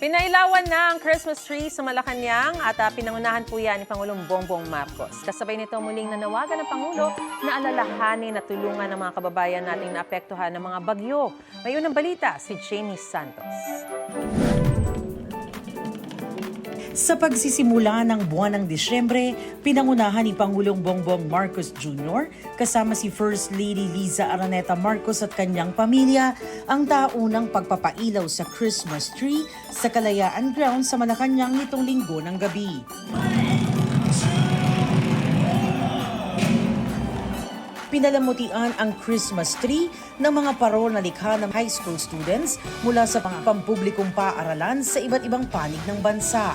Pinailawan na ang Christmas tree sa Malacanang at pinangunahan po yan ni Pangulong Bongbong Marcos. Kasabay nito muling nanawagan ng Pangulo na alalahanin at tulungan ng mga kababayan nating naapektuhan ng mga bagyo. May unang balita si Jamie Santos. Sa pagsisimula ng buwan ng Disyembre, pinangunahan ni Pangulong Bongbong Marcos Jr. kasama si First Lady Liza Araneta Marcos at kanyang pamilya ang taunang pagpapailaw sa Christmas tree sa Kalayaan Ground sa Malacanang nitong linggo ng gabi. Pinalamutian ang Christmas tree ng mga parol na likha ng high school students mula sa pampublikong paaralan sa iba't ibang panig ng bansa.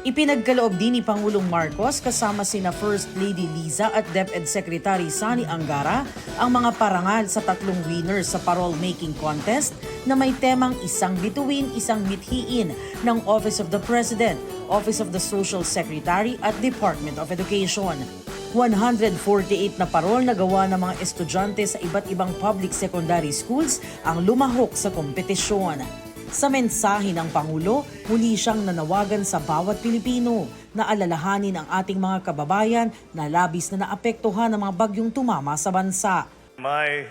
Ipinagkaloob din ni Pangulong Marcos kasama sina First Lady Liza at DepEd Secretary Sani Angara ang mga parangal sa tatlong winners sa parol making contest na may temang isang bituin, isang mithiin ng Office of the President, Office of the Social Secretary at Department of Education. 148 na parol na gawa ng mga estudyante sa iba't ibang public secondary schools ang lumahok sa kompetisyon. Sa mensahe ng Pangulo, muli siyang nanawagan sa bawat Pilipino na alalahanin ang ating mga kababayan na labis na naapektuhan ng mga bagyong tumama sa bansa. My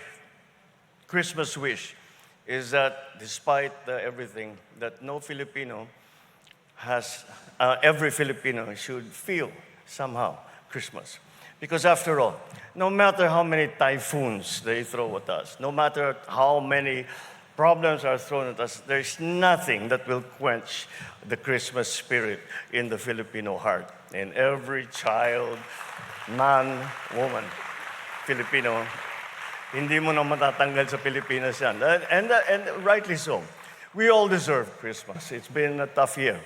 Christmas wish is that despite everything, that no Filipino every Filipino should feel somehow Christmas. Because after all, no matter how many typhoons they throw at us, no matter how many problems are thrown at us, there's nothing that will quench the Christmas spirit in the Filipino heart. In every child, man, woman, Filipino, hindi mo na matatanggal sa Pilipinas yan. And rightly so. We all deserve Christmas. It's been a tough year.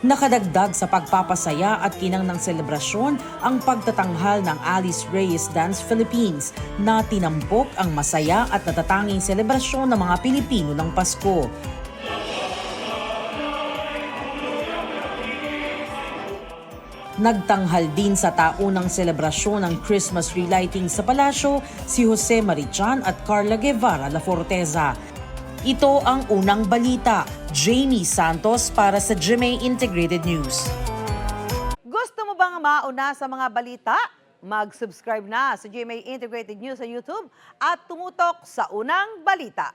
Nakadagdag sa pagpapasaya at kinang ng selebrasyon ang pagtatanghal ng Alice Reyes Dance Philippines na tinampok ang masaya at natatanging selebrasyon ng mga Pilipino ng Pasko. Nagtanghal din sa taunang selebrasyon ng Christmas relighting sa palasyo si Jose Marichan at Carla Guevara La Forteza. Ito ang unang balita. Jamie Santos para sa GMA Integrated News. Gusto mo bang mauna sa mga balita? Mag-subscribe na sa GMA Integrated News sa YouTube at tumutok sa unang balita.